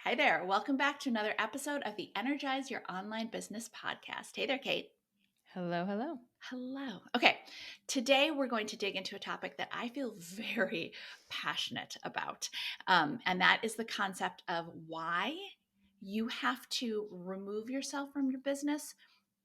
Hi there. Welcome back to another episode of the Energize Your Online Business podcast. Hey there, Kate. Hello, hello. Hello. Okay, today we're going to dig into a topic that I feel very passionate about, and that is the concept of why you have to remove yourself from your business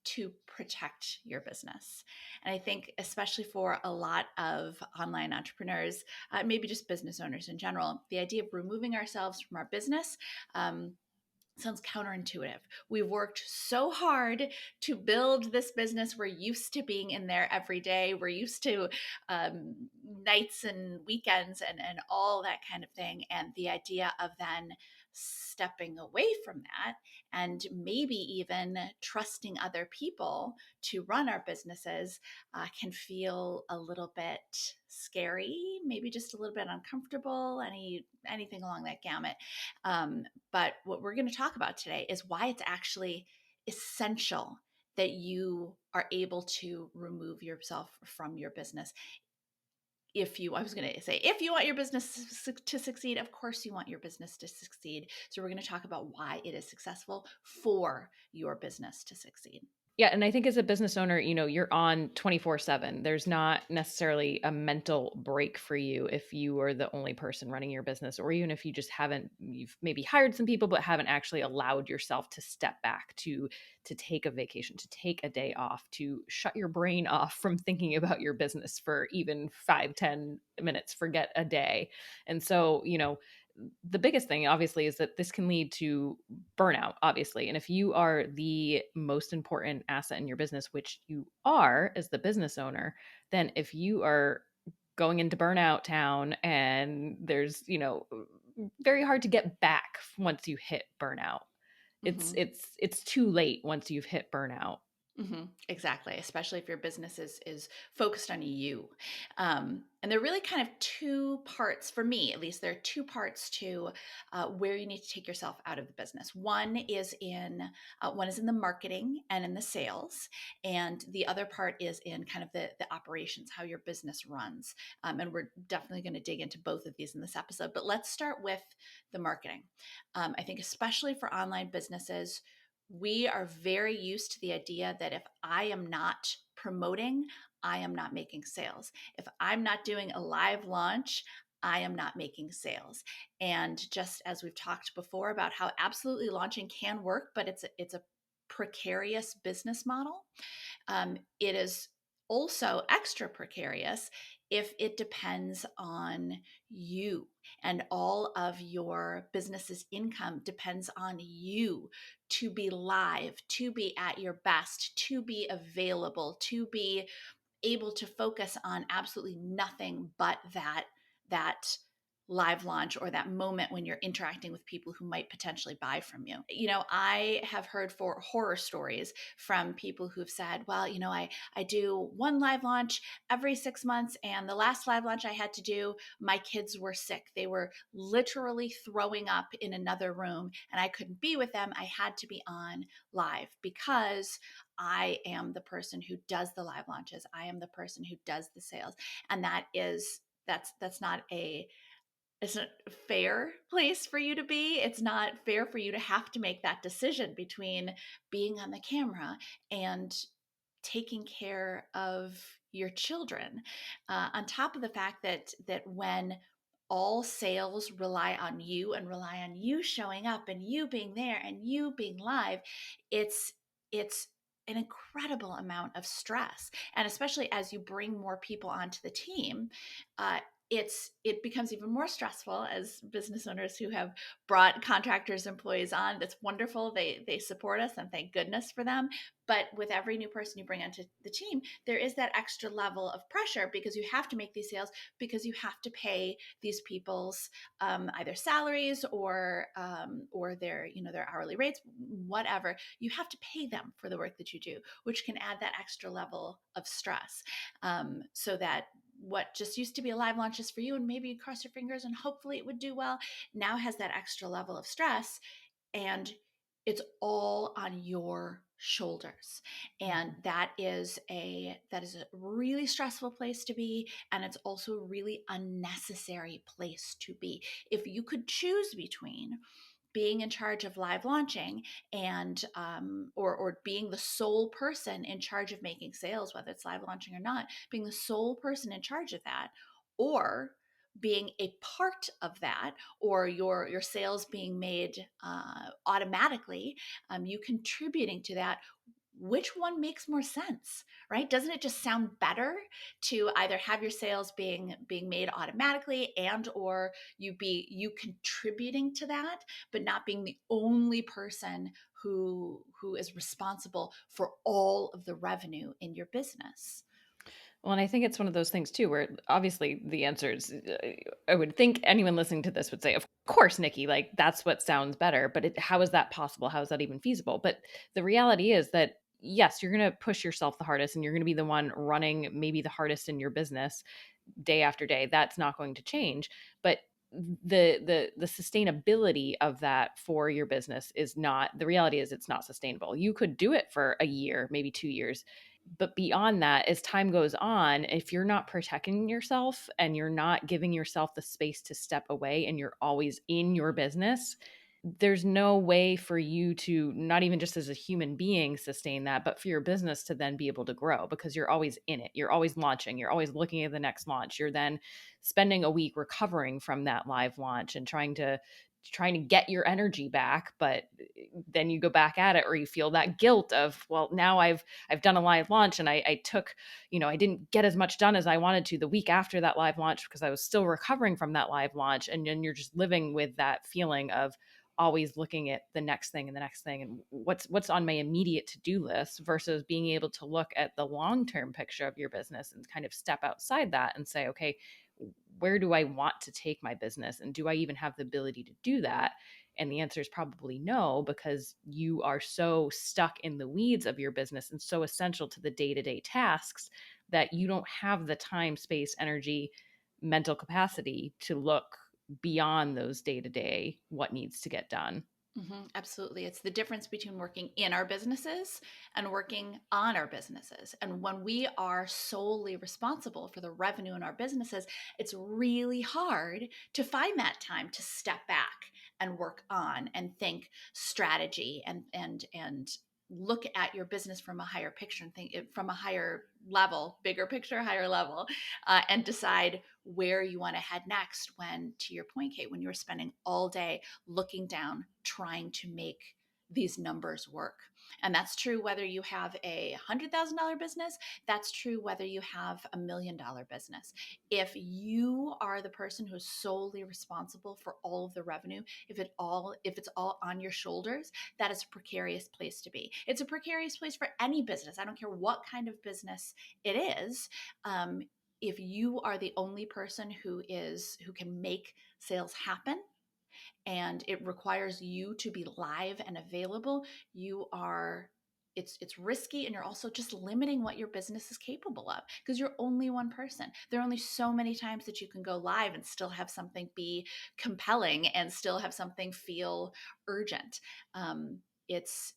to protect your business. And I think, especially for a lot of online entrepreneurs, maybe just business owners in general, the idea of removing ourselves from our business sounds counterintuitive. We've worked so hard to build this business. We're used to being in there every day. We're used to nights and weekends and all that kind of thing. And the idea of then stepping away from that and maybe even trusting other people to run our businesses can feel a little bit scary, maybe just a little bit uncomfortable, anything along that gamut. But what we're going to talk about today is why it's actually essential that you are able to remove yourself from your business. If you want your business to succeed, of course you want your business to succeed. So we're going to talk about why it is successful for your business to succeed. Yeah, and I think as a business owner, you're on 24/7. There's not necessarily a mental break for you if you are the only person running your business, or even if you've maybe hired some people but haven't actually allowed yourself to step back to take a vacation, to take a day off, to shut your brain off from thinking about your business for even 5-10 minutes, forget a day. And so, the biggest thing obviously is that this can lead to burnout, obviously. And if you are the most important asset in your business, which you are as the business owner, then if you are going into burnout town and there's, very hard to get back once you hit burnout. It's Mm-hmm. it's it's too late once you've hit burnout. Mm-hmm. Exactly, especially if your business is focused on you. And there are really kind of two parts, for me at least, there are two parts to where you need to take yourself out of the business. One is in the marketing and in the sales, and the other part is in kind of the operations, how your business runs. And we're definitely going to dig into both of these in this episode. But let's start with the marketing. I think especially for online businesses, we are very used to the idea that if I am not promoting, I am not making sales. If I'm not doing a live launch, I am not making sales. And just as we've talked before about how absolutely launching can work, but it's a precarious business model. It is also extra precarious if it depends on you and all of your business's income depends on you to be live, to be at your best, to be available, to be able to focus on absolutely nothing but that live launch or that moment when you're interacting with people who might potentially buy from you. I have heard for horror stories from people who've said, well, I do one live launch every 6 months, and the last live launch I had to do, my kids were sick. They were literally throwing up in another room and I couldn't be with them. I had to be on live because I am the person who does the live launches. I am the person who does the sales. And that's not it's not a fair place for you to be. It's not fair for you to have to make that decision between being on the camera and taking care of your children. On top of the fact that when all sales rely on you and rely on you showing up and you being there and you being live, it's an incredible amount of stress. And especially as you bring more people onto the team, uh, it becomes even more stressful as business owners who have brought contractors, employees on. That's wonderful. They support us, and thank goodness for them. But with every new person you bring onto the team, there is that extra level of pressure because you have to make these sales, because you have to pay these people's either salaries or their hourly rates, whatever. You have to pay them for the work that you do, which can add that extra level of stress. So that what just used to be a live launch is for you, and maybe you cross your fingers and hopefully it would do well, now has that extra level of stress, and it's all on your shoulders. And Mhm. that is a really stressful place to be, and it's also a really unnecessary place to be. If you could choose between being in charge of live launching and or being the sole person in charge of making sales, whether it's live launching or not, being the sole person in charge of that, or being a part of that, or your sales being made automatically, you contributing to that. Which one makes more sense, right? Doesn't it just sound better to either have your sales being made automatically, and or you contributing to that, but not being the only person who is responsible for all of the revenue in your business? Well, and I think it's one of those things too, where obviously the answer is, I would think anyone listening to this would say, of course, Nikki, like that's what sounds better. But how is that possible? How is that even feasible? But the reality is that, yes, you're going to push yourself the hardest and you're going to be the one running maybe the hardest in your business day after day. That's not going to change. But the sustainability of that for your business is not, the reality is it's not sustainable. You could do it for a year, maybe 2 years, but beyond that, as time goes on, if you're not protecting yourself and you're not giving yourself the space to step away and you're always in your business, there's no way for you to, not even just as a human being, sustain that, but for your business to then be able to grow, because you're always in it. You're always launching. You're always looking at the next launch. You're then spending a week recovering from that live launch and trying to get your energy back, but then you go back at it, or you feel that guilt of, well, now I've done a live launch and I took, I didn't get as much done as I wanted to the week after that live launch because I was still recovering from that live launch. And then you're just living with that feeling of always looking at the next thing and the next thing and what's on my immediate to-do list, versus being able to look at the long-term picture of your business and kind of step outside that and say, okay, where do I want to take my business? And do I even have the ability to do that? And the answer is probably no, because you are so stuck in the weeds of your business and so essential to the day-to-day tasks that you don't have the time, space, energy, mental capacity to look beyond those day-to-day what needs to get done. Absolutely. It's the difference between working in our businesses and working on our businesses. And when we are solely responsible for the revenue in our businesses, it's really hard to find that time to step back and work on and think strategy and look at your business from a higher picture and think it from a higher level, bigger picture, higher level, and decide where you want to head next. When, to your point, Kate, when you're spending all day looking down, trying to make these numbers work. And that's true whether you have a $100,000 business, that's true whether you have $1 million business. If you are the person who's solely responsible for all of the revenue, if it's all on your shoulders, that is a precarious place to be. It's a precarious place for any business. I don't care what kind of business it is. If you are the only person who can make sales happen, and it requires you to be live and available, you are it's risky, and you're also just limiting what your business is capable of, because you're only one person. There are only so many times that you can go live and still have something be compelling and still have something feel urgent. It's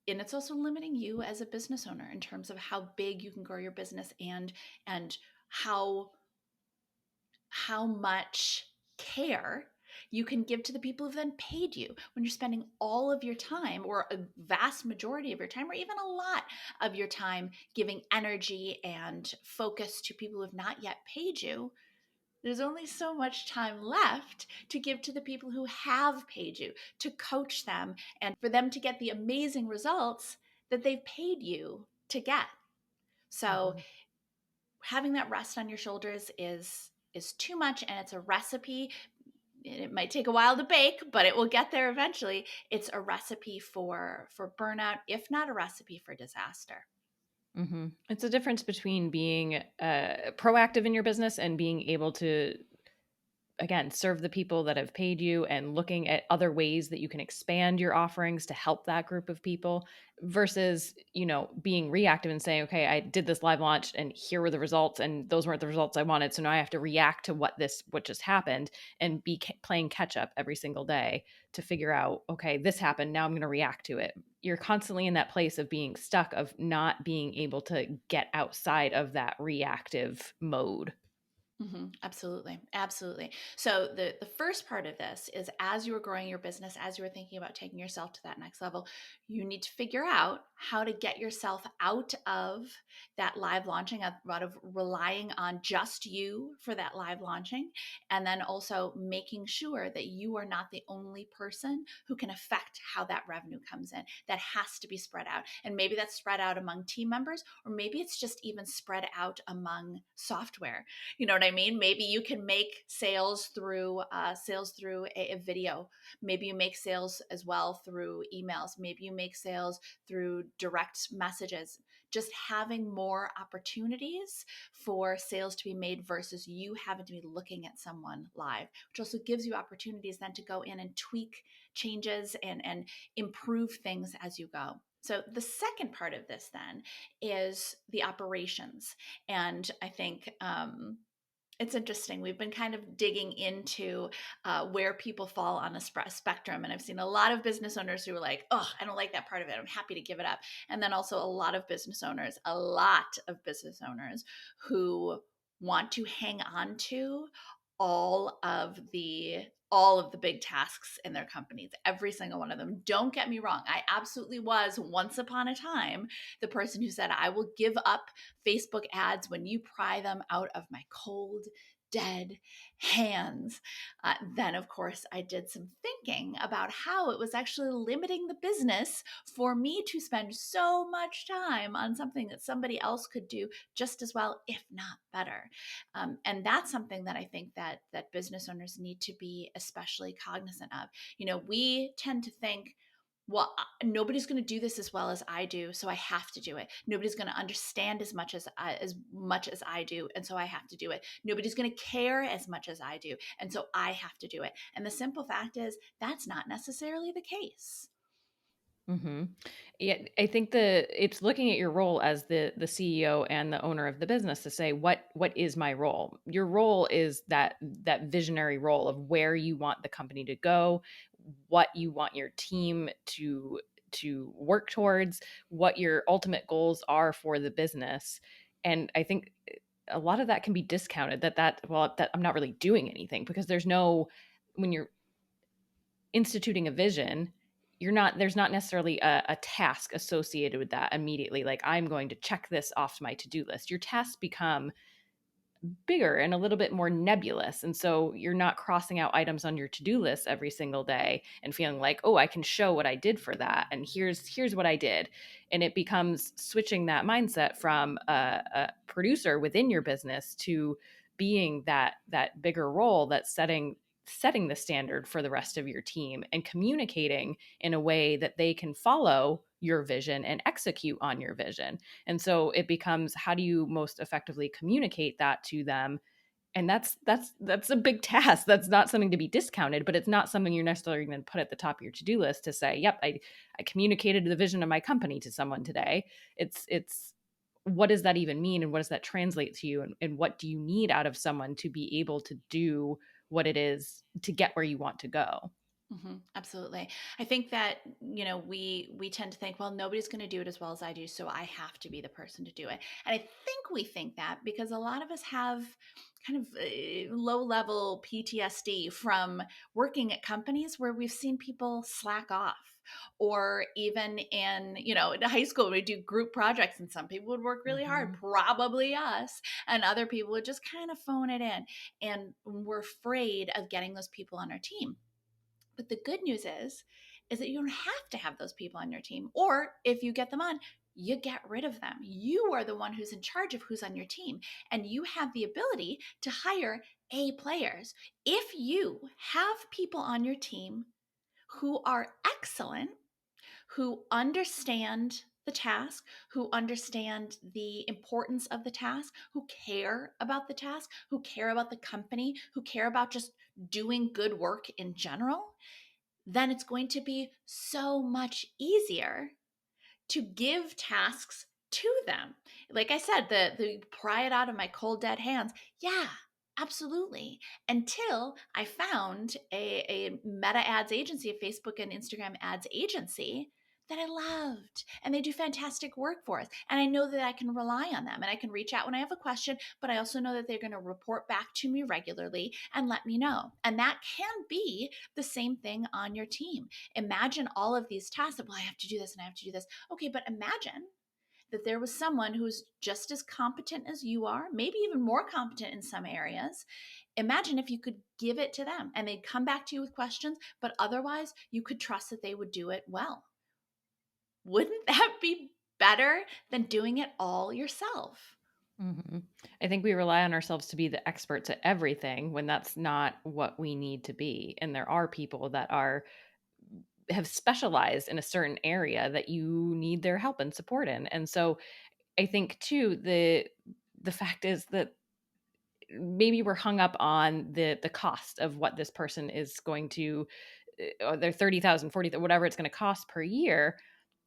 and it's also limiting you as a business owner in terms of how big you can grow your business, and how much care you can give to the people who've then paid you, when you're spending all of your time, or a vast majority of your time, or even a lot of your time, giving energy and focus to people who have not yet paid you. There's only so much time left to give to the people who have paid you, to coach them, and for them to get the amazing results that they've paid you to get. So Mhm. having that rest on your shoulders is too much, and it's a recipe. It might take a while to bake, but it will get there eventually. It's a recipe for burnout, if not a recipe for disaster. It's a difference between being proactive in your business and being able to, again, serve the people that have paid you, and looking at other ways that you can expand your offerings to help that group of people, versus, being reactive and saying, okay, I did this live launch and here were the results and those weren't the results I wanted. So now I have to react to what just happened, and be playing catch up every single day to figure out, okay, this happened. Now I'm going to react to it. You're constantly in that place of being stuck, of not being able to get outside of that reactive mode. Absolutely. Absolutely. So the first part of this is, as you are growing your business, as you are thinking about taking yourself to that next level, you need to figure out how to get yourself out of that live launching, out of relying on just you for that live launching, and then also making sure that you are not the only person who can affect how that revenue comes in. That has to be spread out. And maybe that's spread out among team members, or maybe it's just even spread out among software. You know what I mean? Maybe you can make sales through a video. Maybe you make sales as well through emails. Maybe you make sales through direct messages. Just having more opportunities for sales to be made versus you having to be looking at someone live, which also gives you opportunities then to go in and tweak changes and improve things as you go. So the second part of this then is the operations. And I think it's interesting. We've been kind of digging into where people fall on the spectrum. And I've seen a lot of business owners who are like, oh, I don't like that part of it. I'm happy to give it up. And then also a lot of business owners, who want to hang on to all of the all of the big tasks in their companies, every single one of them. Don't get me wrong. I absolutely was once upon a time the person who said, I will give up Facebook ads when you pry them out of my cold, dead hands. Then, of course, I did some thinking about how it was actually limiting the business for me to spend so much time on something that somebody else could do just as well, if not better. And that's something that I think that business owners need to be especially cognizant of. You know, we tend to think, well, nobody's going to do this as well as I do, so I have to do it. Nobody's going to understand as much as I do, and so I have to do it. Nobody's going to care as much as I do, and so I have to do it. And the simple fact is that's not necessarily the case. Hmm. Yeah, I think it's looking at your role as the CEO and the owner of the business to say what is my role. Your role is that visionary role of where you want the company to go, what you want your team to work towards, what your ultimate goals are for the business. And I think a lot of that can be discounted that I'm not really doing anything because there's no when you're instituting a vision, there's not necessarily a task associated with that immediately. Like, I'm going to check this off my to-do list. Your tasks become bigger and a little bit more nebulous. And so you're not crossing out items on your to-do list every single day and feeling like, oh, I can show what I did for that. And here's what I did. And it becomes switching that mindset from a producer within your business to being that bigger role that's setting the standard for the rest of your team and communicating in a way that they can follow your vision and execute on your vision. And so it becomes, how do you most effectively communicate that to them? And that's a big task. That's not something to be discounted, but it's not something you're necessarily going to put at the top of your to-do list to say, yep, I communicated the vision of my company to someone today. It's what does that even mean, and what does that translate to you, and what do you need out of someone to be able to do what it is to get where you want to go? Absolutely. I think that, you know, we tend to think, well, nobody's going to do it as well as I do, so I have to be the person to do it. And I think we think that because a lot of us have kind of low level PTSD from working at companies where we've seen people slack off. Or even in, in high school, we do group projects and some people would work really hard, Mhm. probably us, and other people would just kind of phone it in. And we're afraid of getting those people on our team. But the good news is that you don't have to have those people on your team. Or if you get them on, you get rid of them. You are the one who's in charge of who's on your team, and you have the ability to hire A players. If you have people on your team who are excellent, who understand the task, who understand the importance of the task, who care about the task, who care about the company, who care about just doing good work in general, then it's going to be so much easier to give tasks to them. Like I said, the pry it out of my cold dead hands. Yeah, absolutely. Until I found a meta ads agency, a Facebook and Instagram ads agency that I loved, and they do fantastic work for us. And I know that I can rely on them and I can reach out when I have a question, but I also know that they're going to report back to me regularly and let me know. And that can be the same thing on your team. Imagine all of these tasks of, well, I have to do this and I have to do this. Okay, but imagine that there was someone who's just as competent as you are, maybe even more competent in some areas. Imagine if you could give it to them and they'd come back to you with questions, but otherwise you could trust that they would do it well. Wouldn't that be better than doing it all yourself? Mhm. I think we rely on ourselves to be the experts at everything when that's not what we need to be. And there are people that are have specialized in a certain area that you need their help and support in. And so I think too the fact is that maybe we're hung up on the cost of what this person is going to or their 30,000, 40, whatever it's going to cost per year,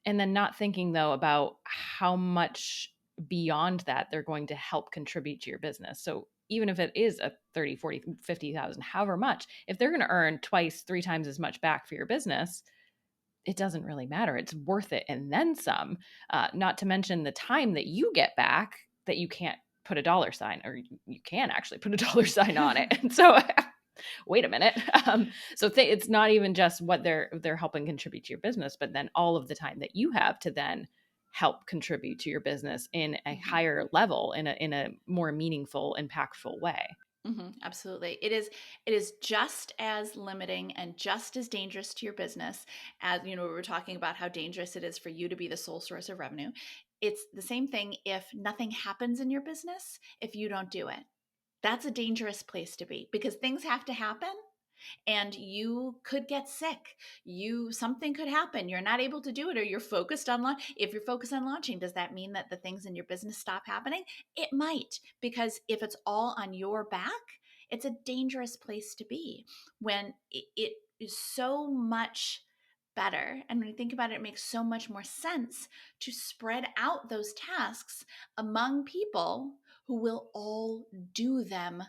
and then not thinking though about how much beyond that they're going to help contribute to your business. So even if it is a 30, 40, 50,000, however much, if they're going to earn twice, three times as much back for your business, it doesn't really matter. It's worth it and then some. Not to mention the time that you get back that you can't put a dollar sign, or you can actually put a dollar sign on it. And so, wait a minute. It's not even just what they're helping contribute to your business, but then all of the time that you have to then help contribute to your business in a Mhm. higher level, in a more meaningful, impactful way. Absolutely. It is just as limiting and just as dangerous to your business as, we were talking about how dangerous it is for you to be the sole source of revenue. It's the same thing if nothing happens in your business if you don't do it. That's a dangerous place to be because things have to happen and you could get sick. Something could happen. You're not able to do it, or you're focused on if you're focused on launching, does that mean that the things in your business stop happening? It might, because if it's all on your back, it's a dangerous place to be when it is so much better. And when you think about it, it makes so much more sense to spread out those tasks among people who will all do them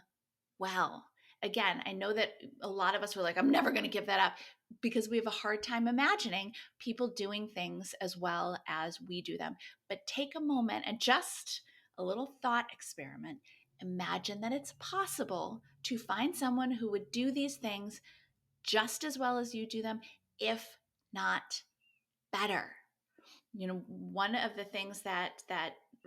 well. Again, I know that a lot of us were like, I'm never going to give that up, because we have a hard time imagining people doing things as well as we do them. But take a moment and just a little thought experiment. Imagine that it's possible to find someone who would do these things just as well as you do them, if not better. One of the things that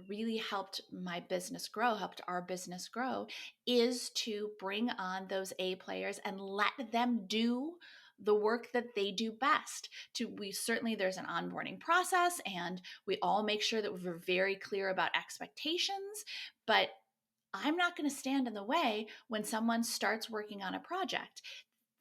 really helped my business grow, helped our business grow, is to bring on those A players and let them do the work that they do best. There's an onboarding process, and we all make sure that we're very clear about expectations, but I'm not going to stand in the way when someone starts working on a project.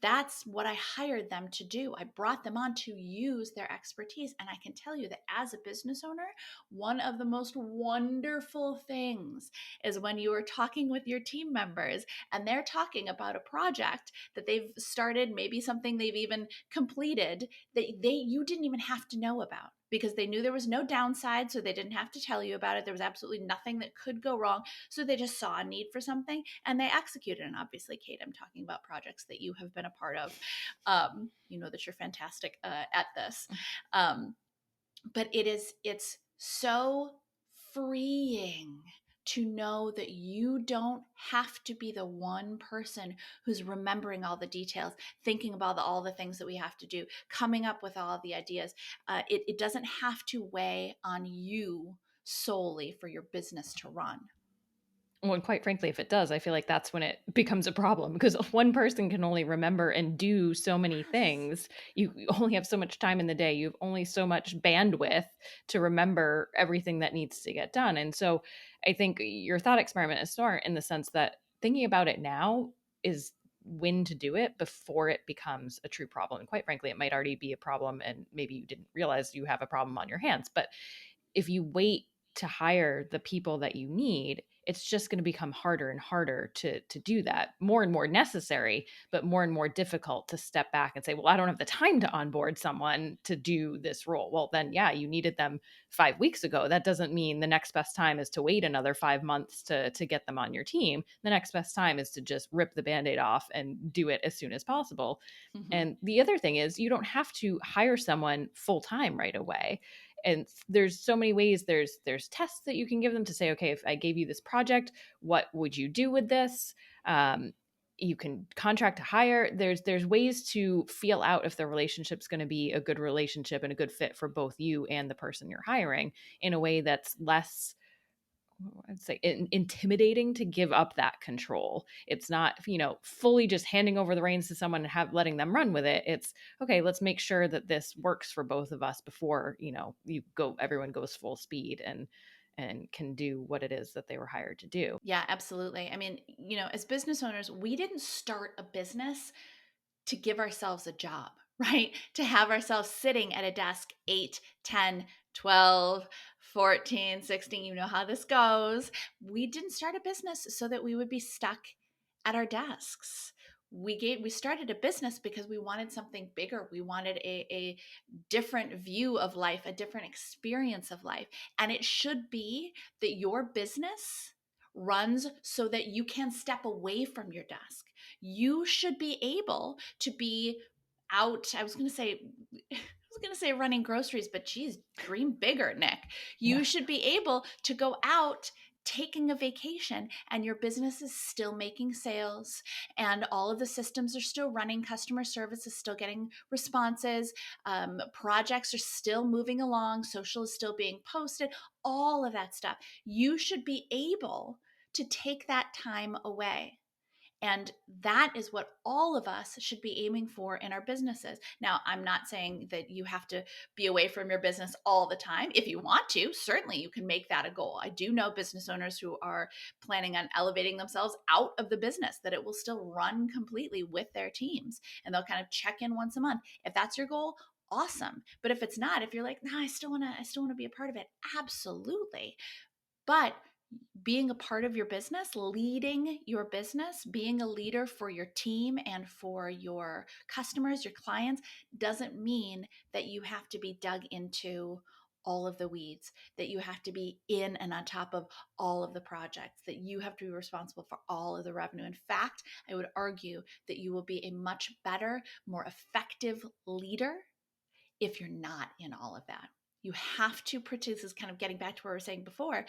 That's what I hired them to do. I brought them on to use their expertise. And I can tell you that as a business owner, one of the most wonderful things is when you are talking with your team members and they're talking about a project that they've started, maybe something they've even completed, that you didn't even have to know about, because they knew there was no downside, so they didn't have to tell you about it. There was absolutely nothing that could go wrong. So they just saw a need for something and they executed. And obviously, Kate, I'm talking about projects that you have been a part of. You know that you're fantastic at this. Um, but it's so freeing to know that you don't have to be the one person who's remembering all the details, thinking about all the things that we have to do, coming up with all the ideas. It doesn't have to weigh on you solely for your business to run. Well, and quite frankly, if it does, I feel like that's when it becomes a problem, because one person can only remember and do so many Yes. things. You only have so much time in the day. You have only so much bandwidth to remember everything that needs to get done. And so I think your thought experiment is smart in the sense that thinking about it now is when to do it before it becomes a true problem. And quite frankly, it might already be a problem and maybe you didn't realize you have a problem on your hands. But if you wait to hire the people that you need, it's just going to become harder and harder to do that. More and more necessary, but more and more difficult to step back and say, well, I don't have the time to onboard someone to do this role. Well, then, yeah, you needed them 5 weeks ago. That doesn't mean the next best time is to wait another 5 months to get them on your team. The next best time is to just rip the band-aid off and do it as soon as possible. Mhm. And the other thing is, you don't have to hire someone full time right away. And there's so many ways. There's tests that you can give them to say, okay, if I gave you this project, what would you do with this? Um, you can contract to hire. There's ways to feel out if the relationship's going to be a good relationship and a good fit for both you and the person you're hiring in a way that's less, I'd say, intimidating to give up that control. It's not, fully just handing over the reins to someone and letting them run with it. It's okay. Let's make sure that this works for both of us before, everyone goes full speed and can do what it is that they were hired to do. Yeah, absolutely. I mean, as business owners, we didn't start a business to give ourselves a job, right? To have ourselves sitting at a desk 8, 10, 12, 14, 16, you know how this goes. We didn't start a business so that we would be stuck at our desks. We started a business because we wanted something bigger. We wanted a different view of life, a different experience of life. And it should be that your business runs so that you can step away from your desk. You should be able to be out. I was going to say running groceries, but geez, dream bigger, Nick. Yeah. You should be able to go out taking a vacation and your business is still making sales and all of the systems are still running, customer service is still getting responses, projects are still moving along, social is still being posted, all of that stuff. You should be able to take that time away. And that is what all of us should be aiming for in our businesses. Now, I'm not saying that you have to be away from your business all the time. If you want to, certainly you can make that a goal. I do know business owners who are planning on elevating themselves out of the business, that it will still run completely with their teams and they'll kind of check in once a month. If that's your goal, awesome. But if it's not, if you're like, no, I still want to be a part of it, absolutely. But being a part of your business, leading your business, being a leader for your team and for your customers, your clients, doesn't mean that you have to be dug into all of the weeds, that you have to be in and on top of all of the projects, that you have to be responsible for all of the revenue. In fact, I would argue that you will be a much better, more effective leader if you're not in all of that. You have to protect. This is kind of getting back to what we were saying before.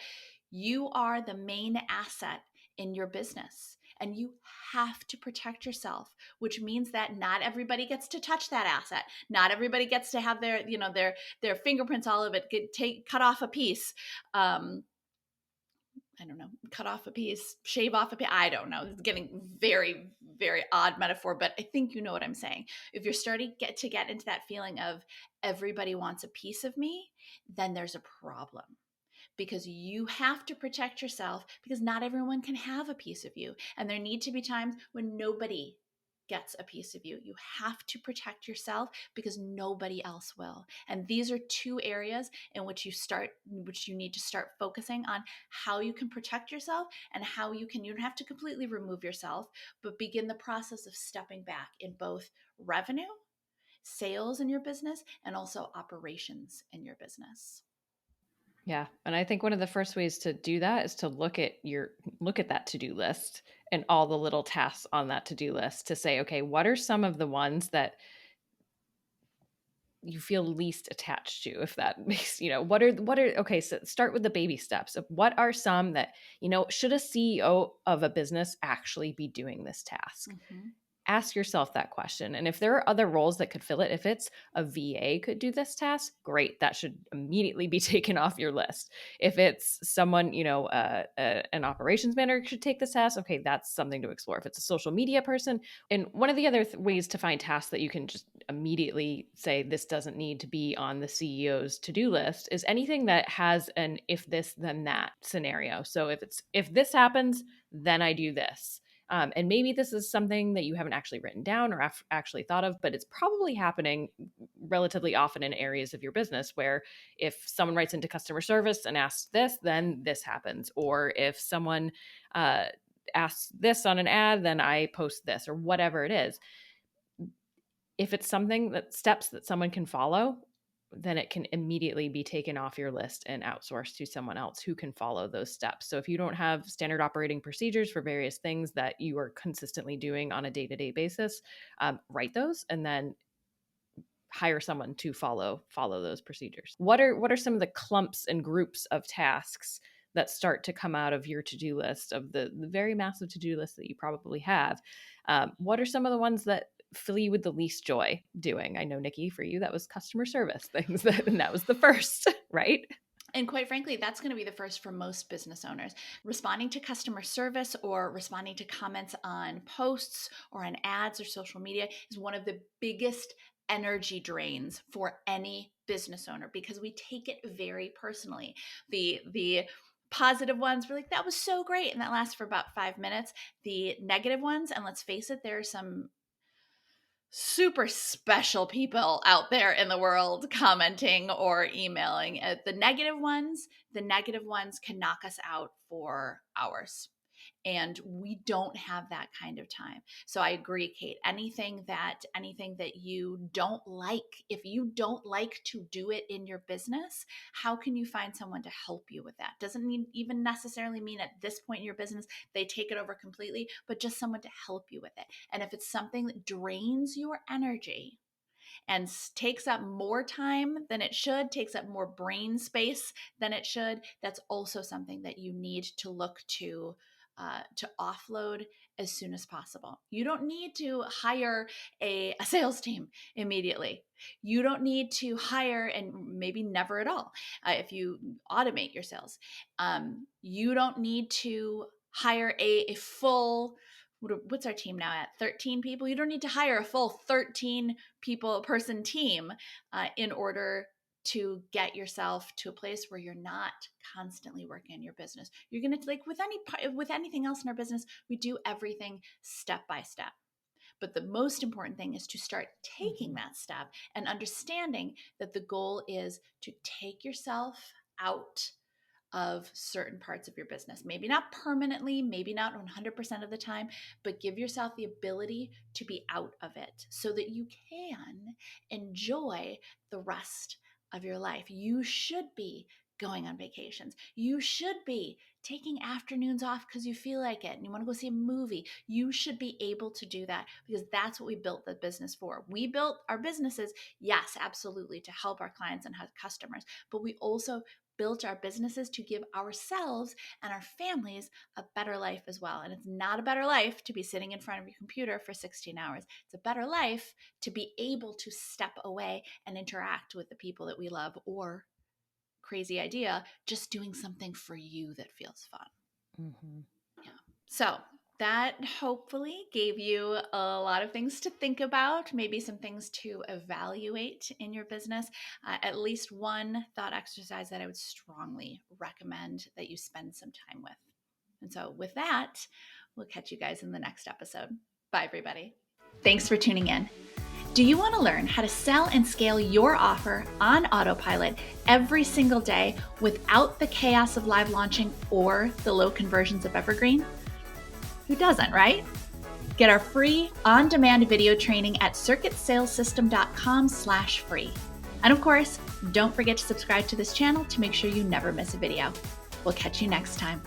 You are the main asset in your business and you have to protect yourself, which means that not everybody gets to touch that asset. Not everybody gets to have their fingerprints all of it, cut off a piece. I don't know, cut off a piece, shave off a piece. I don't know. It's getting very, very odd metaphor, but I think you know what I'm saying. If you're starting to get into that feeling of everybody wants a piece of me, then there's a problem because you have to protect yourself because not everyone can have a piece of you. And there need to be times when nobody gets a piece of you. You have to protect yourself because nobody else will. And these are two areas in which you need to start focusing on how you can protect yourself and how you don't have to completely remove yourself, but begin the process of stepping back in both revenue, sales in your business, and also operations in your business. Yeah. And I think one of the first ways to do that is to look at that to-do list and all the little tasks on that to-do list to say, okay, what are some of the ones that you feel least attached to, if that makes, okay, so start with the baby steps of what are some that, should a CEO of a business actually be doing this task? Mm-hmm. Ask yourself that question. And if there are other roles that could fill it, if it's a VA could do this task, great. That should immediately be taken off your list. If it's someone, an operations manager should take this task, okay, that's something to explore. If it's a social media person. And one of the other ways to find tasks that you can just immediately say this doesn't need to be on the CEO's to-do list is anything that has an if this then that scenario. So if this happens, then I do this. And maybe this is something that you haven't actually written down or actually thought of, but it's probably happening relatively often in areas of your business where if someone writes into customer service and asks this, then this happens. Or if someone asks this on an ad, then I post this, or whatever it is. If it's something that steps that someone can follow, then it can immediately be taken off your list and outsourced to someone else who can follow those steps. So if you don't have standard operating procedures for various things that you are consistently doing on a day-to-day basis, write those and then hire someone to follow those procedures. What are some of the clumps and groups of tasks that start to come out of your to-do list, of the very massive to-do list that you probably have? What are some of the ones that fill you with the least joy doing? I know, Nikki, for you, that was customer service things, and that was the first, right? And quite frankly, that's going to be the first for most business owners. Responding to customer service or responding to comments on posts or on ads or social media is one of the biggest energy drains for any business owner because we take it very personally. The positive ones, we're like, that was so great. And that lasts for about 5 minutes. The negative ones, and let's face it, there are some super special people out there in the world commenting or emailing. The negative ones can knock us out for hours. And we don't have that kind of time. So I agree, Kate. Anything that you don't like, if you don't like to do it in your business, how can you find someone to help you with that? Doesn't even necessarily mean at this point in your business they take it over completely, but just someone to help you with it. And if it's something that drains your energy and takes up more time than it should, takes up more brain space than it should, that's also something that you need to look to offload as soon as possible. You don't need to hire a sales team immediately. You don't need to hire, and maybe never at all, if you automate your sales. You don't need to hire a full, what's our team now at? 13 people. You don't need to hire a full 13 person team in order to get yourself to a place where you're not constantly working on your business. You're going to, like with anything else in our business, we do everything step by step. But the most important thing is to start taking that step and understanding that the goal is to take yourself out of certain parts of your business. Maybe not permanently, maybe not 100% of the time, but give yourself the ability to be out of it so that you can enjoy the rest of your life. You should be going on vacations. You should be taking afternoons off because you feel like it and you want to go see a movie. You should be able to do that because that's what we built the business for. We built our businesses, yes, absolutely, to help our clients and have customers, but we also built our businesses to give ourselves and our families a better life as well. And it's not a better life to be sitting in front of your computer for 16 hours. It's a better life to be able to step away and interact with the people that we love, or, crazy idea, just doing something for you that feels fun. Mm-hmm. Yeah. So that hopefully gave you a lot of things to think about, maybe some things to evaluate in your business. At least one thought exercise that I would strongly recommend that you spend some time with. And so with that, we'll catch you guys in the next episode. Bye, everybody. Thanks for tuning in. Do you want to learn how to sell and scale your offer on autopilot every single day without the chaos of live launching or the low conversions of Evergreen? Who doesn't, right? Get our free on-demand video training at circuitsalessystem.com/free. And of course, don't forget to subscribe to this channel to make sure you never miss a video. We'll catch you next time.